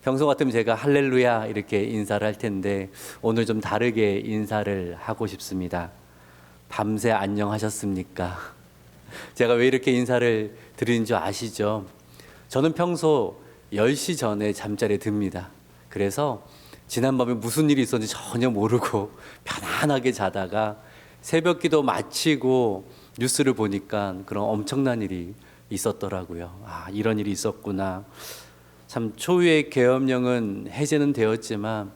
평소 같으면 제가 할렐루야 이렇게 인사를 할 텐데 오늘 좀 다르게 인사를 하고 싶습니다. 밤새 안녕하셨습니까? 제가 왜 이렇게 인사를 드리는 줄 아시죠? 저는 평소 10시 전에 잠자리에 듭니다. 그래서 지난밤에 무슨 일이 있었는지 전혀 모르고 편안하게 자다가 새벽 기도 마치고 뉴스를 보니까 그런 엄청난 일이 있었더라고요. 아, 이런 일이 있었구나. 참 초유의 계엄령은 해제는 되었지만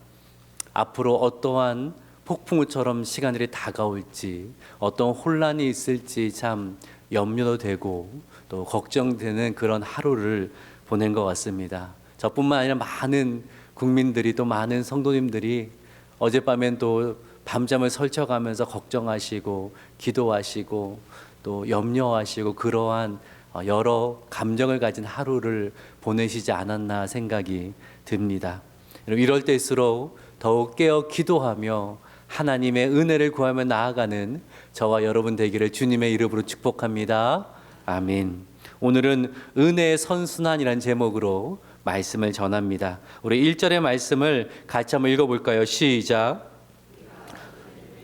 앞으로 어떠한 폭풍우처럼 시간들이 다가올지, 어떤 혼란이 있을지 참 염려도 되고 또 걱정되는 그런 하루를 보낸 것 같습니다. 저뿐만 아니라 많은 국민들이, 또 많은 성도님들이 어젯밤엔 또 밤잠을 설쳐가면서 걱정하시고 기도하시고 또 염려하시고 그러한 여러 감정을 가진 하루를 보내시지 않았나 생각이 듭니다. 이럴 때일수록 더욱 깨어 기도하며 하나님의 은혜를 구하며 나아가는 저와 여러분 되기를 주님의 이름으로 축복합니다. 아멘. 오늘은 은혜의 선순환이라는 제목으로 말씀을 전합니다. 우리 1절의 말씀을 같이 한번 읽어볼까요? 시작.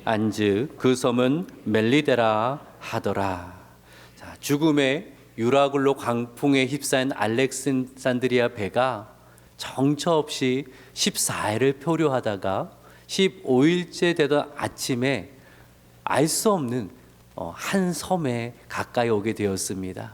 안즉 그 섬은 멜리데라 하더라. 자, 죽음의 유라굴로 광풍에 휩싸인 알렉산드리아 배가 정처 없이 14일을 표류하다가 15일째 되던 아침에 알 수 없는 한 섬에 가까이 오게 되었습니다.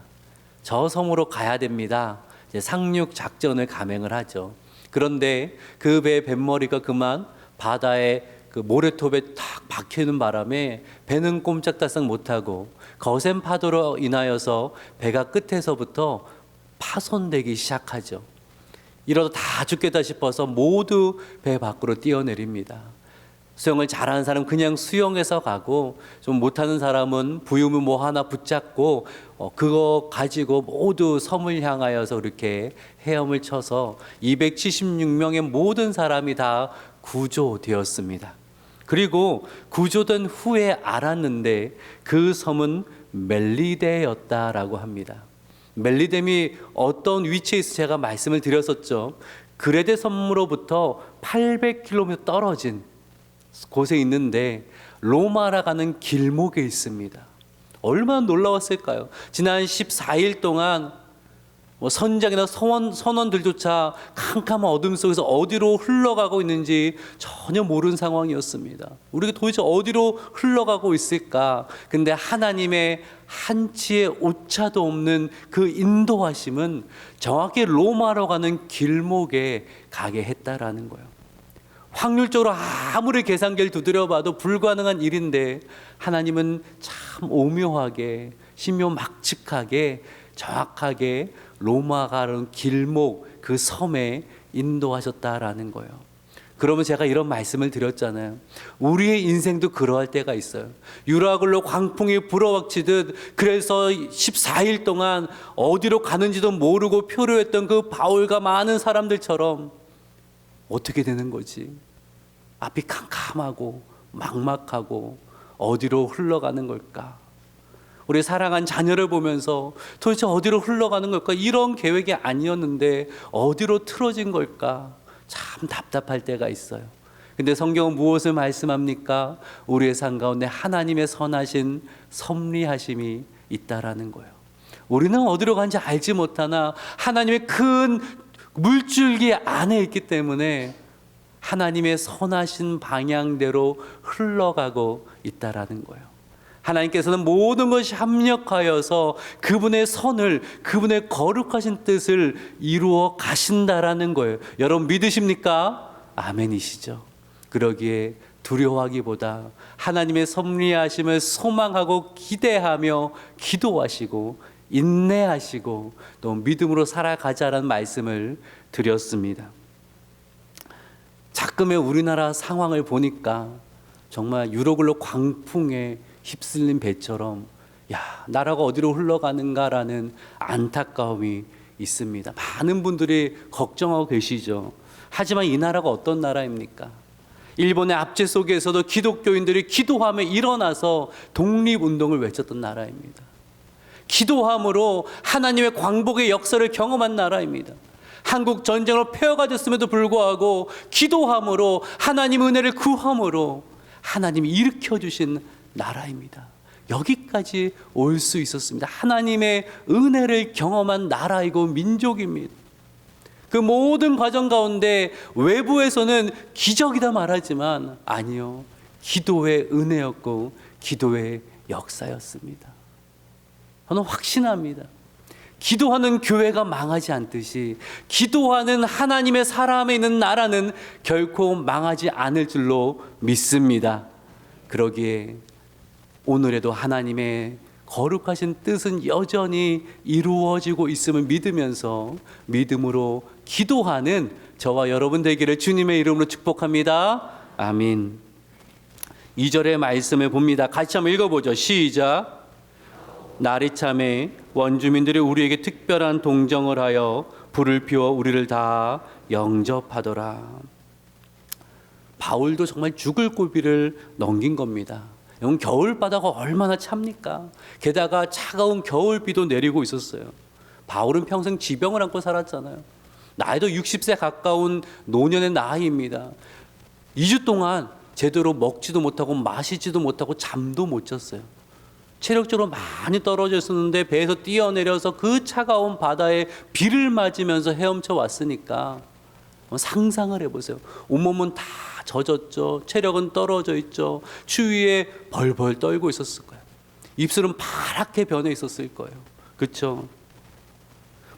저 섬으로 가야 됩니다. 이제 상륙 작전을 감행을 하죠. 그런데 그 배의 뱃머리가 그만 바다에 그 모래톱에 탁 박히는 바람에 배는 꼼짝달싹 못하고 거센 파도로 인하여서 배가 끝에서부터 파손되기 시작하죠. 이러다 다 죽겠다 싶어서 모두 배 밖으로 뛰어내립니다. 수영을 잘하는 사람은 그냥 수영해서 가고, 좀 못하는 사람은 부유물 뭐 하나 붙잡고 그거 가지고 모두 섬을 향하여서 이렇게 헤엄을 쳐서 276명의 모든 사람이 다 구조되었습니다. 그리고 구조된 후에 알았는데 그 섬은 멜리데였다라고 합니다. 멜리뎀이 어떤 위치에 있어 제가 말씀을 드렸었죠. 그레데 섬으로부터 800km 떨어진 곳에 있는데 로마라 가는 길목에 있습니다. 얼마나 놀라웠을까요? 지난 14일 동안 선장이나 선원들조차 캄캄한 어둠 속에서 어디로 흘러가고 있는지 전혀 모르는 상황이었습니다. 우리가 도대체 어디로 흘러가고 있을까? 근데 하나님의 한치의 오차도 없는 그 인도하심은 정확히 로마로 가는 길목에 가게 했다라는 거예요. 확률적으로 아무리 계산기를 두드려봐도 불가능한 일인데 하나님은 참 오묘하게 신묘막측하게 정확하게 로마 가는 길목 그 섬에 인도하셨다라는 거예요. 그러면 제가 이런 말씀을 드렸잖아요. 우리의 인생도 그러할 때가 있어요. 유라굴로 광풍이 불어닥치듯 그래서 14일 동안 어디로 가는지도 모르고 표류했던 그 바울과 많은 사람들처럼 어떻게 되는 거지? 앞이 캄캄하고 막막하고 어디로 흘러가는 걸까? 우리 사랑한 자녀를 보면서 도대체 어디로 흘러가는 걸까? 이런 계획이 아니었는데 어디로 틀어진 걸까? 참 답답할 때가 있어요. 근데 성경은 무엇을 말씀합니까? 우리의 삶 가운데 하나님의 선하신 섭리하심이 있다라는 거예요. 우리는 어디로 가는지 알지 못하나 하나님의 큰 물줄기 안에 있기 때문에 하나님의 선하신 방향대로 흘러가고 있다라는 거예요. 하나님께서는 모든 것이 합력하여서 그분의 선을, 그분의 거룩하신 뜻을 이루어 가신다라는 거예요. 여러분 믿으십니까? 아멘이시죠. 그러기에 두려워하기보다 하나님의 섭리하심을 소망하고 기대하며 기도하시고 인내하시고 또 믿음으로 살아가자라는 말씀을 드렸습니다. 가끔의 우리나라 상황을 보니까 정말 유로글로 광풍에 휩쓸린 배처럼 나라가 어디로 흘러가는가라는 안타까움이 있습니다. 많은 분들이 걱정하고 계시죠. 하지만 이 나라가 어떤 나라입니까? 일본의 압제 속에서도 기독교인들이 기도하며 일어나서 독립운동을 외쳤던 나라입니다. 기도함으로 하나님의 광복의 역사를 경험한 나라입니다. 한국 전쟁으로 폐허가 됐음에도 불구하고 기도함으로 하나님 은혜를 구함으로 하나님이 일으켜 주신 나라입니다. 여기까지 올 수 있었습니다. 하나님의 은혜를 경험한 나라이고 민족입니다. 그 모든 과정 가운데 외부에서는 기적이다 말하지만 아니요, 기도의 은혜였고 기도의 역사였습니다. 저는 확신합니다. 기도하는 교회가 망하지 않듯이 기도하는 하나님의 사람에 있는 나라는 결코 망하지 않을 줄로 믿습니다. 그러기에 오늘에도 하나님의 거룩하신 뜻은 여전히 이루어지고 있음을 믿으면서 믿음으로 기도하는 저와 여러분 되기를 주님의 이름으로 축복합니다. 아멘. 2절의 말씀을 봅니다. 같이 한번 읽어보죠. 시작. 날이 참에 원주민들이 우리에게 특별한 동정을 하여 불을 피워 우리를 다 영접하더라. 바울도 정말 죽을 고비를 넘긴 겁니다. 여러분, 겨울바다가 얼마나 찹니까? 게다가 차가운 겨울비도 내리고 있었어요. 바울은 평생 지병을 안고 살았잖아요. 나이도 60세 가까운 노년의 나이입니다. 2주 동안 제대로 먹지도 못하고 마시지도 못하고 잠도 못 잤어요. 체력적으로 많이 떨어져 있었는데 배에서 뛰어내려서 그 차가운 바다에 비를 맞으면서 헤엄쳐 왔으니까 상상을 해보세요. 온몸은 다 젖었죠. 체력은 떨어져 있죠. 추위에 벌벌 떨고 있었을 거예요. 입술은 파랗게 변해 있었을 거예요. 그렇죠?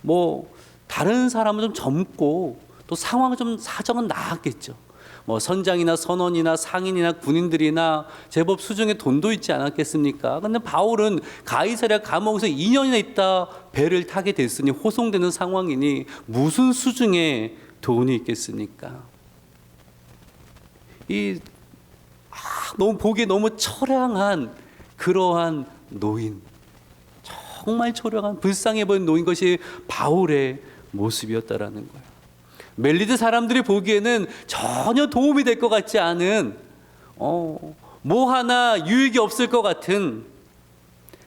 뭐 다른 사람은 좀 젊고 또 상황은 좀 사정은 나았겠죠. 뭐 선장이나 선원이나 상인이나 군인들이나 제법 수중에 돈도 있지 않았겠습니까? 근데 바울은 가이사랴 감옥에서 2년이나 있다 배를 타게 됐으니 호송되는 상황이니 무슨 수중에 돈이 있겠습니까? 너무 보기에 너무 처량한 그러한 노인, 정말 초량한 불쌍해 보이는 노인, 것이 바울의 모습이었다라는 거예요. 멜리드 사람들이 보기에는 전혀 도움이 될 것 같지 않은 뭐 하나 유익이 없을 것 같은,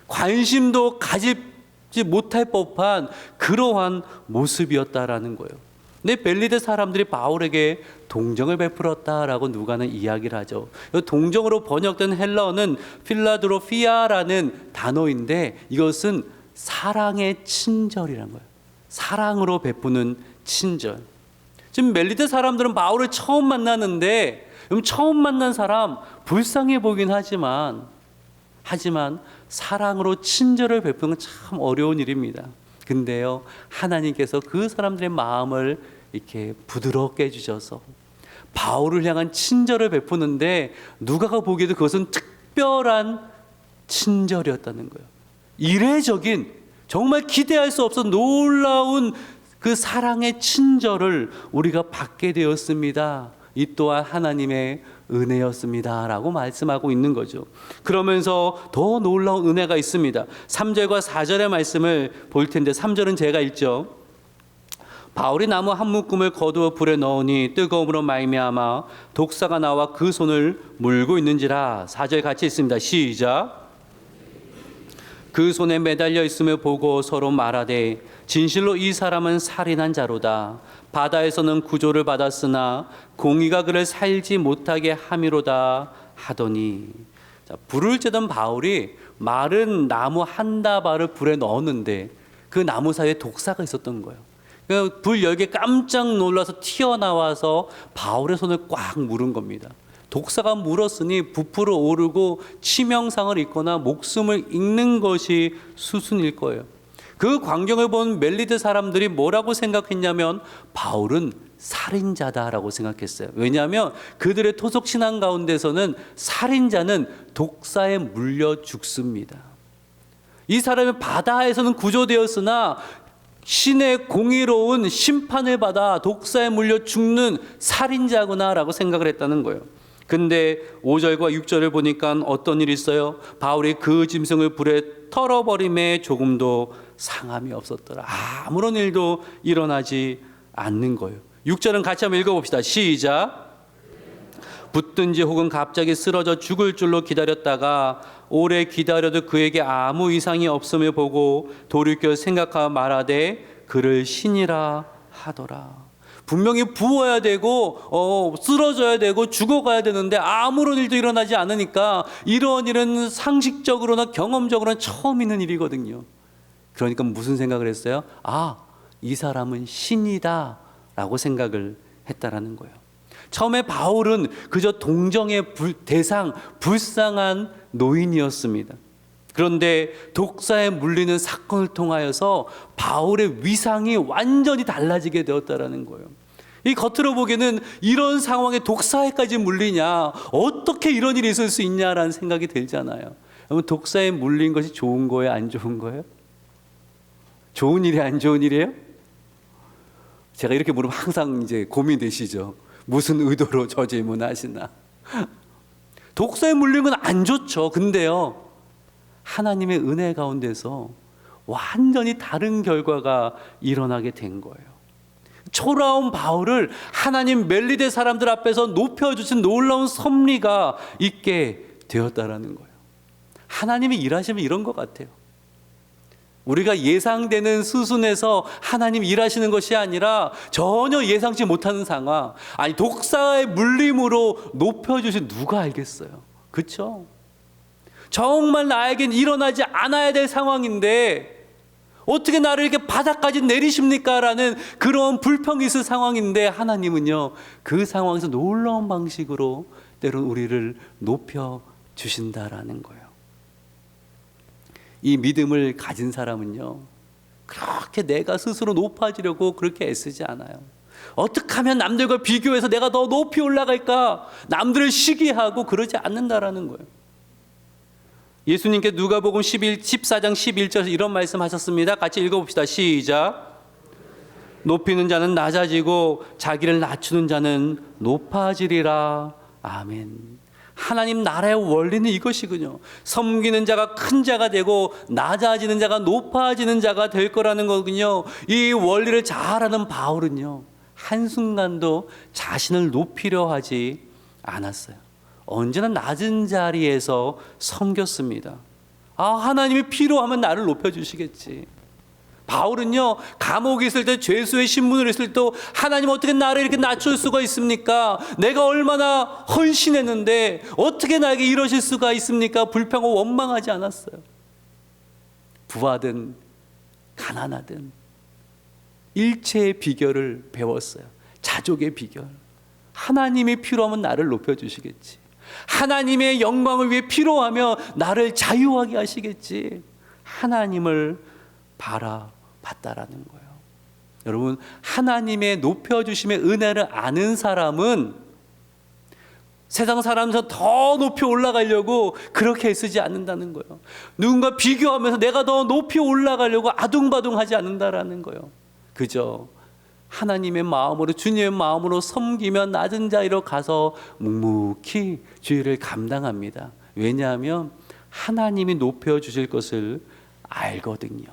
관심도 가지지 못할 법한 그러한 모습이었다라는 거예요. 근데 멜리드 사람들이 바울에게 동정을 베풀었다라고 누가는 이야기를 하죠. 동정으로 번역된 헬라어는 필라드로피아라는 단어인데 이것은 사랑의 친절이라는 거예요. 사랑으로 베푸는 친절. 지금 멜리드 사람들은 바울을 처음 만나는데, 처음 만난 사람 불쌍해 보긴 하지만 사랑으로 친절을 베푸는 건 참 어려운 일입니다. 근데요, 하나님께서 그 사람들의 마음을 이렇게 부드럽게 해주셔서 바울을 향한 친절을 베푸는데 누가가 보기에도 그것은 특별한 친절이었다는 거예요. 이례적인, 정말 기대할 수 없어 놀라운 그 사랑의 친절을 우리가 받게 되었습니다. 이 또한 하나님의 은혜였습니다 라고 말씀하고 있는 거죠. 그러면서 더 놀라운 은혜가 있습니다. 3절과 4절의 말씀을 볼 텐데, 3절은 제가 읽죠. 바울이 나무 한 묶음을 거두어 불에 넣으니 뜨거움으로 말미암아 독사가 나와 그 손을 물고 있는지라. 4절 같이 있습니다. 시작. 그 손에 매달려 있음을 보고 서로 말하되 진실로 이 사람은 살인한 자로다. 바다에서는 구조를 받았으나 공의가 그를 살지 못하게 함이로다 하더니. 자, 불을 쬐던 바울이 마른 나무 한 다발을 불에 넣었는데 그 나무 사이에 독사가 있었던 거예요. 불 열기에 깜짝 놀라서 튀어나와서 바울의 손을 꽉 물은 겁니다. 독사가 물었으니 부풀어 오르고 치명상을 입거나 목숨을 잃는 것이 수순일 거예요. 그 광경을 본 멜리드 사람들이 뭐라고 생각했냐면 바울은 살인자다라고 생각했어요. 왜냐하면 그들의 토속 신앙 가운데서는 살인자는 독사에 물려 죽습니다. 이 사람이 바다에서는 구조되었으나 신의 공의로운 심판을 받아 독사에 물려 죽는 살인자구나라고 생각을 했다는 거예요. 근데 5절과 6절을 보니까 어떤 일이 있어요? 바울이 그 짐승을 불에 털어버림에 조금도 상함이 없었더라. 아무런 일도 일어나지 않는 거예요. 6절은 같이 한번 읽어봅시다. 시작. 붙든지 혹은 갑자기 쓰러져 죽을 줄로 기다렸다가 오래 기다려도 그에게 아무 이상이 없음을 보고 돌이켜 생각하며 말하되 그를 신이라 하더라. 분명히 부어야 되고 쓰러져야 되고 죽어가야 되는데 아무런 일도 일어나지 않으니까 이런 일은 상식적으로나 경험적으로는 처음 있는 일이거든요. 그러니까 무슨 생각을 했어요? 이 사람은 신이다 라고 생각을 했다라는 거예요. 처음에 바울은 그저 동정의 대상, 불쌍한 노인이었습니다. 그런데 독사에 물리는 사건을 통하여서 바울의 위상이 완전히 달라지게 되었다라는 거예요. 이 겉으로 보기에는 이런 상황에 독사에까지 물리냐, 어떻게 이런 일이 있을 수 있냐라는 생각이 들잖아요. 여러분, 독사에 물린 것이 좋은 거예요, 안 좋은 거예요? 좋은 일이 안 좋은 일이에요? 제가 이렇게 물으면 항상 이제 고민되시죠. 무슨 의도로 저 질문하시나? 독사에 물린 건 안 좋죠. 근데요, 하나님의 은혜 가운데서 완전히 다른 결과가 일어나게 된 거예요. 초라한 바울을 하나님 멜리데 사람들 앞에서 높여주신 놀라운 섭리가 있게 되었다라는 거예요. 하나님이 일하시면 이런 것 같아요. 우리가 예상되는 수순에서 하나님 일하시는 것이 아니라 전혀 예상치 못하는 상황, 독사의 물림으로 높여주신 누가 알겠어요? 그렇죠? 정말 나에겐 일어나지 않아야 될 상황인데 어떻게 나를 이렇게 바닥까지 내리십니까? 라는 그런 불평이 있을 상황인데 하나님은요, 그 상황에서 놀라운 방식으로 때론 우리를 높여주신다라는 거예요. 이 믿음을 가진 사람은요, 그렇게 내가 스스로 높아지려고 그렇게 애쓰지 않아요. 어떻게 하면 남들과 비교해서 내가 더 높이 올라갈까? 남들을 시기하고 그러지 않는다라는 거예요. 예수님께 누가복음 14장 11절에서 이런 말씀 하셨습니다. 같이 읽어봅시다. 시작. 높이는 자는 낮아지고 자기를 낮추는 자는 높아지리라. 아멘. 하나님 나라의 원리는 이것이군요. 섬기는 자가 큰 자가 되고 낮아지는 자가 높아지는 자가 될 거라는 거군요. 이 원리를 잘 아는 바울은요, 한순간도 자신을 높이려 하지 않았어요. 언제나 낮은 자리에서 섬겼습니다. 하나님이 필요하면 나를 높여주시겠지. 바울은요, 감옥에 있을 때, 죄수의 신분으로 있을 때 하나님 어떻게 나를 이렇게 낮출 수가 있습니까? 내가 얼마나 헌신했는데 어떻게 나에게 이러실 수가 있습니까? 불평하고 원망하지 않았어요. 부하든 가난하든 일체의 비결을 배웠어요. 자족의 비결. 하나님이 필요하면 나를 높여주시겠지. 하나님의 영광을 위해 필요하면 나를 자유하게 하시겠지. 하나님을 바라봤다라는 거예요. 여러분, 하나님의 높여주심의 은혜를 아는 사람은 세상 사람에서 더 높이 올라가려고 그렇게 애쓰지 않는다는 거예요. 누군가 비교하면서 내가 더 높이 올라가려고 아둥바둥하지 않는다라는 거예요. 그저 하나님의 마음으로, 주님의 마음으로 섬기며 낮은 자리로 가서 묵묵히 주의를 감당합니다. 왜냐하면 하나님이 높여주실 것을 알거든요.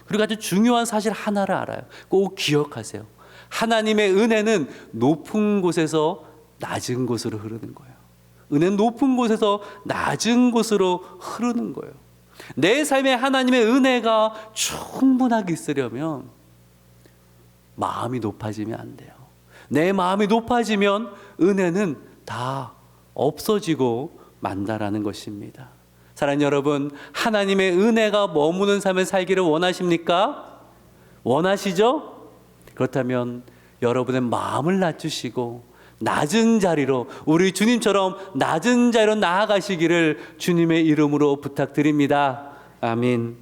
그리고 아주 중요한 사실 하나를 알아요. 꼭 기억하세요. 하나님의 은혜는 높은 곳에서 낮은 곳으로 흐르는 거예요. 은혜는 높은 곳에서 낮은 곳으로 흐르는 거예요. 내 삶에 하나님의 은혜가 충분하게 있으려면 마음이 높아지면 안 돼요. 내 마음이 높아지면 은혜는 다 없어지고 만다라는 것입니다. 사랑하는 여러분, 하나님의 은혜가 머무는 삶을 살기를 원하십니까? 원하시죠? 그렇다면 여러분의 마음을 낮추시고 낮은 자리로, 우리 주님처럼 낮은 자리로 나아가시기를 주님의 이름으로 부탁드립니다. 아멘.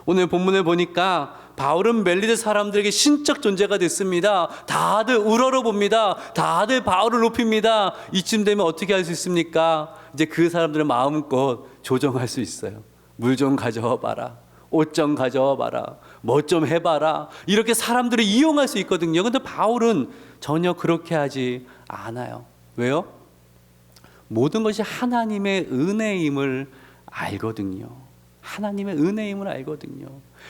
오늘 본문을 보니까 바울은 멜리데 사람들에게 신적 존재가 됐습니다. 다들 우러러봅니다. 다들 바울을 높입니다. 이쯤 되면 어떻게 할 수 있습니까? 이제 그 사람들의 마음껏 조정할 수 있어요. 물 좀 가져와 봐라. 옷 좀 가져와 봐라. 뭐 좀 해봐라. 이렇게 사람들을 이용할 수 있거든요. 근데 바울은 전혀 그렇게 하지 않아요. 왜요? 모든 것이 하나님의 은혜임을 알거든요. 하나님의 은혜임을 알거든요.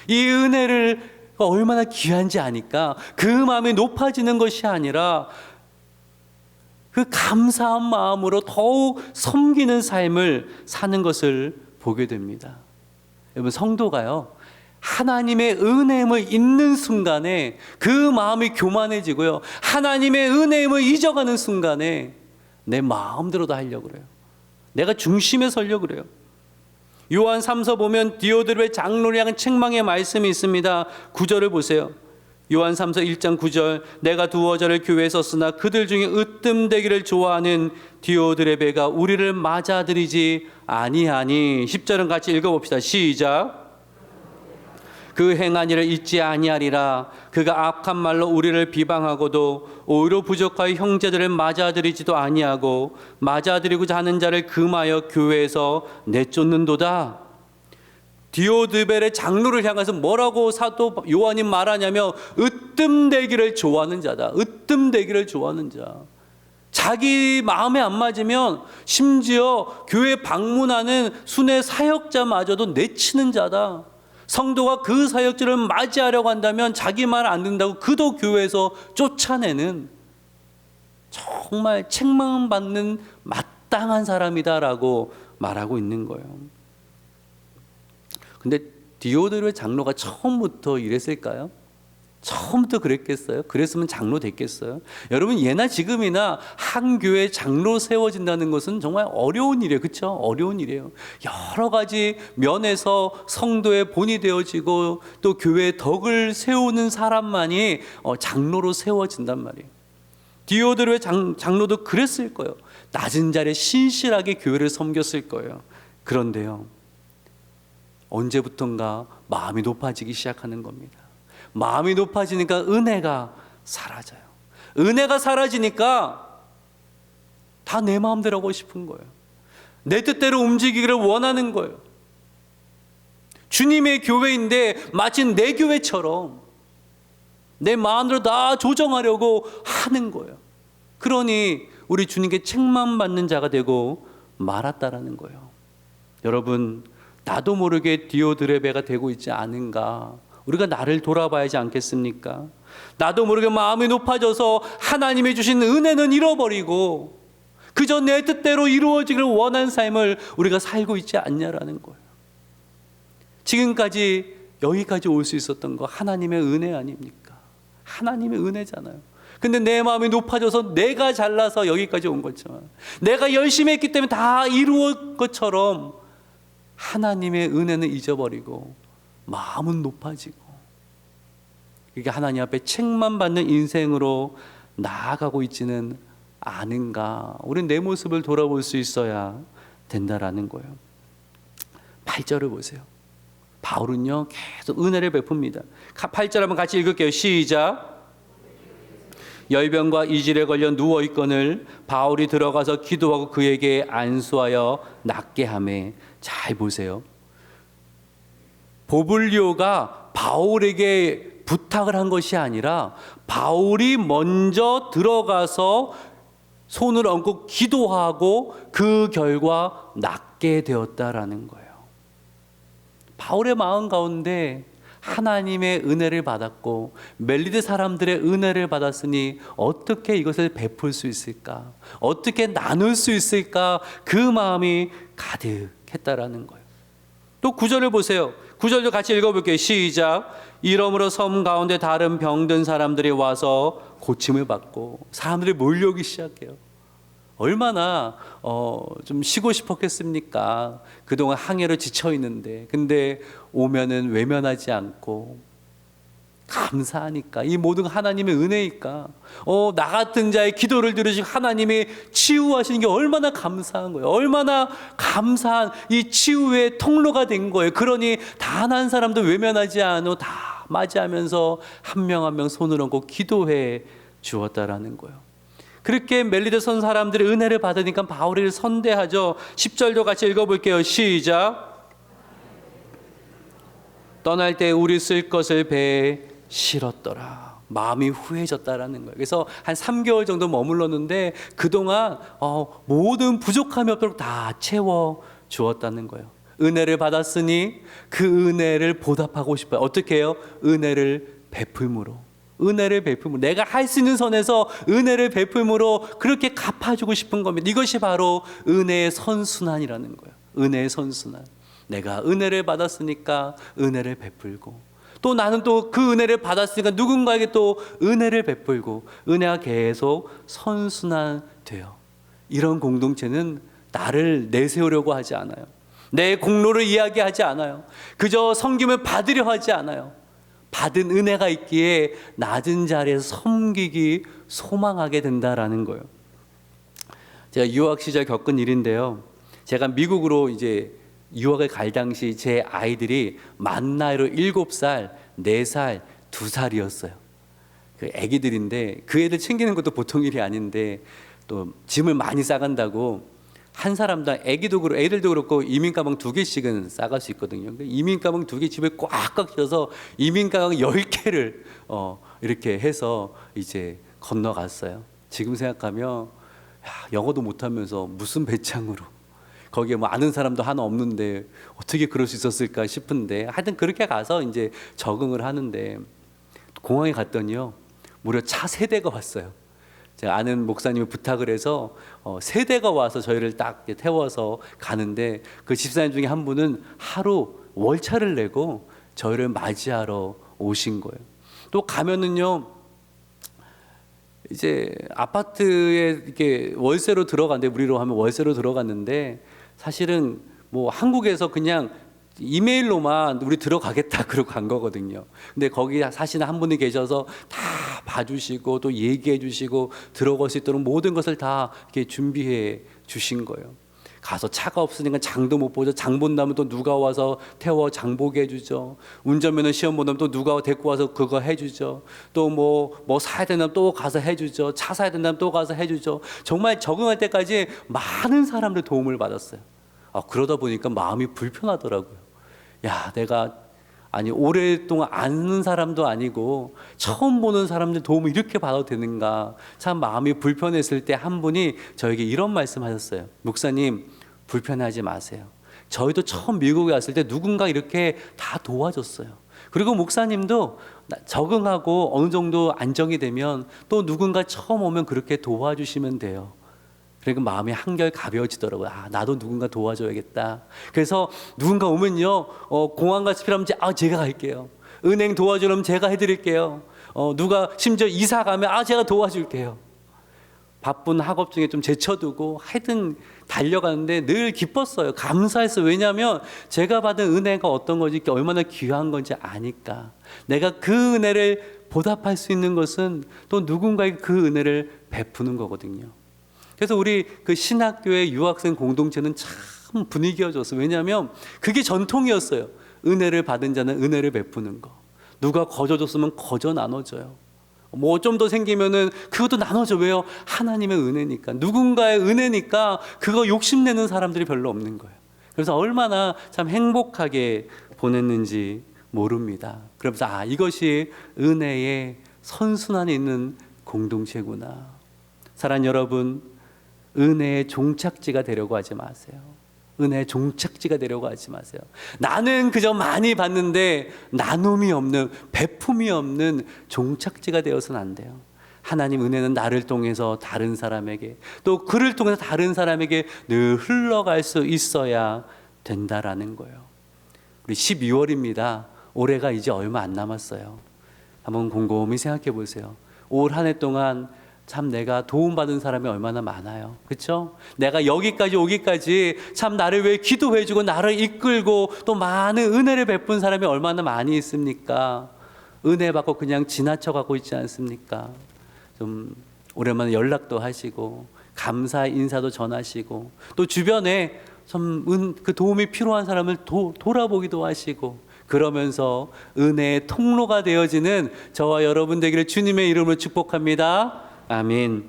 이 은혜를 얼마나 귀한지 아니까 그 마음이 높아지는 것이 아니라 그 감사한 마음으로 더욱 섬기는 삶을 사는 것을 보게 됩니다. 여러분, 성도가요, 하나님의 은혜임을 잊는 순간에 그 마음이 교만해지고요. 하나님의 은혜임을 잊어가는 순간에 내 마음대로 다 하려고 그래요. 내가 중심에 서려고 그래요. 요한 3서 보면 디오드레베 장로를 향한 책망의 말씀이 있습니다. 9절을 보세요. 요한 3서 1장 9절, 내가 두어 절을 교회에 썼으나 그들 중에 으뜸되기를 좋아하는 디오드레베가 우리를 맞아들이지 아니하니. 10절은 같이 읽어봅시다. 시작. 그 행한 일을 잊지 아니하리라. 그가 악한 말로 우리를 비방하고도 오히려 부족하여 형제들을 맞아들이지도 아니하고 맞아들이고자 하는 자를 금하여 교회에서 내쫓는도다. 디오드벨의 장로를 향해서 뭐라고 사도 요한이 말하냐면 으뜸되기를 좋아하는 자다. 으뜸되기를 좋아하는 자. 자기 마음에 안 맞으면 심지어 교회 방문하는 순회 사역자마저도 내치는 자다. 성도가 그 사역자를 맞이하려고 한다면 자기 말 안 듣는다고 그도 교회에서 쫓아내는 정말 책망받는 마땅한 사람이다라고 말하고 있는 거예요. 근데 디오드레베 장로가 처음부터 이랬을까요? 처음부터 그랬겠어요? 그랬으면 장로 됐겠어요? 여러분, 예나 지금이나 한 교회 장로 세워진다는 것은 정말 어려운 일이에요. 그렇죠? 어려운 일이에요. 여러 가지 면에서 성도의 본이 되어지고 또 교회의 덕을 세우는 사람만이 장로로 세워진단 말이에요. 디오드레베 장로도 그랬을 거예요. 낮은 자리에 신실하게 교회를 섬겼을 거예요. 그런데요, 언제부턴가 마음이 높아지기 시작하는 겁니다. 마음이 높아지니까 은혜가 사라져요. 은혜가 사라지니까 다 내 마음대로 하고 싶은 거예요. 내 뜻대로 움직이기를 원하는 거예요. 주님의 교회인데 마치 내 교회처럼 내 마음대로 다 조정하려고 하는 거예요. 그러니 우리 주님께 책망받는 자가 되고 말았다라는 거예요. 여러분, 나도 모르게 디오드레베가 되고 있지 않은가? 우리가 나를 돌아봐야지 않겠습니까? 나도 모르게 마음이 높아져서 하나님이 주신 은혜는 잃어버리고 그저 내 뜻대로 이루어지기를 원하는 삶을 우리가 살고 있지 않냐라는 거예요. 지금까지 여기까지 올 수 있었던 거 하나님의 은혜 아닙니까? 하나님의 은혜잖아요. 근데 내 마음이 높아져서 내가 잘나서 여기까지 온 것처럼, 내가 열심히 했기 때문에 다 이루었 것처럼 하나님의 은혜는 잊어버리고 마음은 높아지고, 그게 하나님 앞에 책망받는 인생으로 나아가고 있지는 않은가? 우리는 내 모습을 돌아볼 수 있어야 된다라는 거예요. 8절을 보세요. 바울은요 계속 은혜를 베풉니다. 8절 한번 같이 읽을게요. 시작. 열병과 이질에 걸려 누워있거늘 바울이 들어가서 기도하고 그에게 안수하여 낫게 하매. 잘 보세요. 보블리오가 바울에게 부탁을 한 것이 아니라 바울이 먼저 들어가서 손을 얹고 기도하고 그 결과 낫게 되었다라는 거예요. 바울의 마음 가운데 하나님의 은혜를 받았고 멜리데 사람들의 은혜를 받았으니 어떻게 이것을 베풀 수 있을까? 어떻게 나눌 수 있을까? 그 마음이 가득했다라는 거예요. 또 9절을 보세요. 9절도 같이 읽어볼게요. 시작. 이러므로 섬 가운데 다른 병든 사람들이 와서 고침을 받고, 사람들이 몰려오기 시작해요. 얼마나 좀 쉬고 싶었겠습니까? 그동안 항해로 지쳐 있는데, 근데 오면은 외면하지 않고 감사하니까, 이 모든 하나님의 은혜니까 나 같은 자의 기도를 들으시고 하나님이 치유하시는 게 얼마나 감사한 거예요. 얼마나 감사한 이 치유의 통로가 된 거예요. 그러니 단 한 사람도 외면하지 않고 다 맞이하면서 한 명 한 명 손을 얹고 기도해 주었다라는 거예요. 그렇게 멜리데 선 사람들의 은혜를 받으니까 바울을 선대하죠. 10절도 같이 읽어볼게요. 시작. 떠날 때 우리 쓸 것을 배에 실었더라. 마음이 후해졌다라는 거예요. 그래서 한 3개월 정도 머물렀는데 그동안 모든 부족함이 없도록 다 채워 주었다는 거예요. 은혜를 받았으니 그 은혜를 보답하고 싶어요. 어떻게 해요? 은혜를 베풀므로. 은혜를 베풀므로, 내가 할 수 있는 선에서 은혜를 베풀므로 그렇게 갚아주고 싶은 겁니다. 이것이 바로 은혜의 선순환이라는 거예요. 은혜의 선순환. 내가 은혜를 받았으니까 은혜를 베풀고, 또 나는 또 그 은혜를 받았으니까 누군가에게 또 은혜를 베풀고, 은혜가 계속 선순환돼요. 이런 공동체는 나를 내세우려고 하지 않아요. 내 공로를 이야기하지 않아요. 그저 섬김을 받으려 하지 않아요. 받은 은혜가 있기에 낮은 자리에서 섬기기 소망하게 된다라는 거예요. 제가 유학 시절 겪은 일인데요. 제가 미국으로 이제 유학을 갈 당시 제 아이들이 만 나이로 7살, 4살, 2살이었어요. 그 애기들인데 그 애들 챙기는 것도 보통 일이 아닌데 또 짐을 많이 싸간다고 한 사람당 애기도 그렇고 애들도 그렇고 이민 가방 2개씩은 싸갈 수 있거든요. 이민 가방 2개 집에 꽉꽉 껴서 이민 가방 10개를 이렇게 해서 이제 건너갔어요. 지금 생각하면 영어도 못하면서 무슨 배짱으로 거기에 뭐 아는 사람도 하나 없는데 어떻게 그럴 수 있었을까 싶은데, 하여튼 그렇게 가서 이제 적응을 하는데 공항에 갔더니요, 무려 차 3대가 왔어요. 제가 아는 목사님이 부탁을 해서 3대가 와서 저희를 딱 태워서 가는데, 그 집사님 중에 한 분은 하루 월차를 내고 저희를 맞이하러 오신 거예요. 또 가면은요, 이제 아파트에 이렇게 월세로 들어갔는데, 우리로 하면 월세로 들어갔는데, 사실은 뭐 한국에서 그냥 이메일로만 우리 들어가겠다 그러고 간 거거든요. 근데 거기 사시는 한 분이 계셔서 다 봐주시고 또 얘기해 주시고 들어갈 수 있도록 모든 것을 다 이렇게 준비해 주신 거예요. 가서 차가 없으니까 장도 못 보죠. 장 본다면 또 누가 와서 태워 장 보게 해주죠. 운전면허 시험 본다면 또 누가 데리고 와서 그거 해주죠. 또 뭐 사야 된다면 또 가서 해주죠. 차 사야 된다면 또 가서 해주죠. 정말 적응할 때까지 많은 사람들 도움을 받았어요. 그러다 보니까 마음이 불편하더라고요. 야, 내가 오랫동안 아는 사람도 아니고 처음 보는 사람들 도움을 이렇게 받아도 되는가, 참 마음이 불편했을 때 한 분이 저에게 이런 말씀하셨어요. 목사님, 불편하지 마세요. 저희도 처음 미국에 왔을 때 누군가 이렇게 다 도와줬어요. 그리고 목사님도 적응하고 어느 정도 안정이 되면 또 누군가 처음 오면 그렇게 도와주시면 돼요. 그러니까 마음이 한결 가벼워지더라고요. 나도 누군가 도와줘야겠다. 그래서 누군가 오면요, 공항 같이 필요하면 제가 갈게요. 은행 도와주려면 제가 해드릴게요. 누가 심지어 이사 가면 제가 도와줄게요. 바쁜 학업 중에 좀 제쳐두고 하여튼 달려가는데 늘 기뻤어요. 감사했어요. 왜냐하면 제가 받은 은혜가 어떤 건지, 얼마나 귀한 건지 아니까. 내가 그 은혜를 보답할 수 있는 것은 또 누군가에게 그 은혜를 베푸는 거거든요. 그래서 우리 그 신학교의 유학생 공동체는 참 분위기가 좋았어요. 왜냐하면 그게 전통이었어요. 은혜를 받은 자는 은혜를 베푸는 거. 누가 거저 줬으면 거저 나눠줘요. 뭐 좀 더 생기면은 그것도 나눠줘. 왜요? 하나님의 은혜니까. 누군가의 은혜니까 그거 욕심내는 사람들이 별로 없는 거예요. 그래서 얼마나 참 행복하게 보냈는지 모릅니다. 그러면서 이것이 은혜의 선순환에 있는 공동체구나. 사랑하는 여러분, 은혜의 종착지가 되려고 하지 마세요. 은혜의 종착지가 되려고 하지 마세요. 나는 그저 많이 받는데 나눔이 없는, 베품이 없는 종착지가 되어서는 안 돼요. 하나님 은혜는 나를 통해서 다른 사람에게, 또 그를 통해서 다른 사람에게 늘 흘러갈 수 있어야 된다라는 거예요. 우리 12월입니다. 올해가 이제 얼마 안 남았어요. 한번 곰곰이 생각해 보세요. 올 한 해 동안 참 내가 도움받은 사람이 얼마나 많아요. 그렇죠? 내가 여기까지 오기까지 참 나를 위해 기도해주고 나를 이끌고 또 많은 은혜를 베푼 사람이 얼마나 많이 있습니까? 은혜 받고 그냥 지나쳐가고 있지 않습니까? 좀 오랜만에 연락도 하시고 감사 인사도 전하시고 또 주변에 좀 그 도움이 필요한 사람을 돌아보기도 하시고, 그러면서 은혜의 통로가 되어지는 저와 여러분 되기를 주님의 이름으로 축복합니다. 아멘.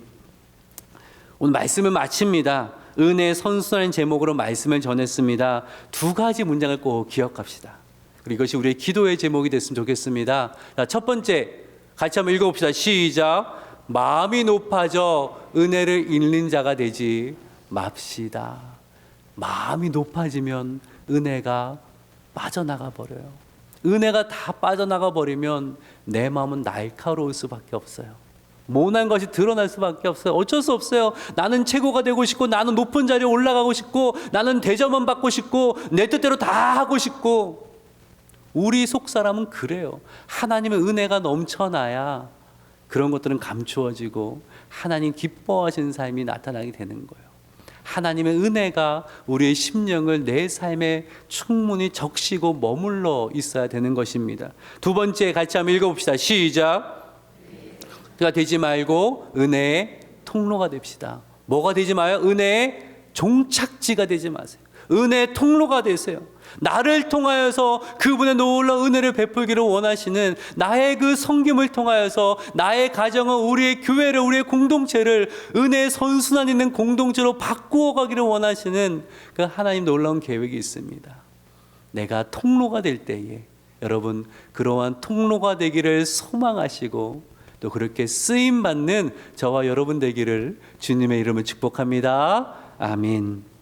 오늘 말씀을 마칩니다. 은혜의 선순환 제목으로 말씀을 전했습니다. 2가지 문장을 꼭 기억합시다. 그리고 이것이 우리의 기도의 제목이 됐으면 좋겠습니다. 자, 첫 번째, 같이 한번 읽어봅시다. 시작. 마음이 높아져 은혜를 잃는 자가 되지 맙시다. 마음이 높아지면 은혜가 빠져나가 버려요. 은혜가 다 빠져나가 버리면 내 마음은 날카로울 수밖에 없어요. 모난 것이 드러날 수밖에 없어요. 어쩔 수 없어요. 나는 최고가 되고 싶고, 나는 높은 자리에 올라가고 싶고, 나는 대접만 받고 싶고, 내 뜻대로 다 하고 싶고. 우리 속사람은 그래요. 하나님의 은혜가 넘쳐나야 그런 것들은 감추어지고 하나님 기뻐하시는 삶이 나타나게 되는 거예요. 하나님의 은혜가 우리의 심령을 내 삶에 충분히 적시고 머물러 있어야 되는 것입니다. 두 번째 같이 한번 읽어봅시다. 시작. 가 되지 말고 은혜의 통로가 됩시다. 뭐가 되지 마요? 은혜의 종착지가 되지 마세요. 은혜의 통로가 되세요. 나를 통하여서 그분의 놀라운 은혜를 베풀기를 원하시는, 나의 그 섬김을 통하여서 나의 가정을, 우리의 교회를, 우리의 공동체를 은혜의 선순환 있는 공동체로 바꾸어 가기를 원하시는 그 하나님 놀라운 계획이 있습니다. 내가 통로가 될 때에 여러분 그러한 통로가 되기를 소망하시고 또 그렇게 쓰임받는 저와 여러분 되기를 주님의 이름으로 축복합니다. 아멘.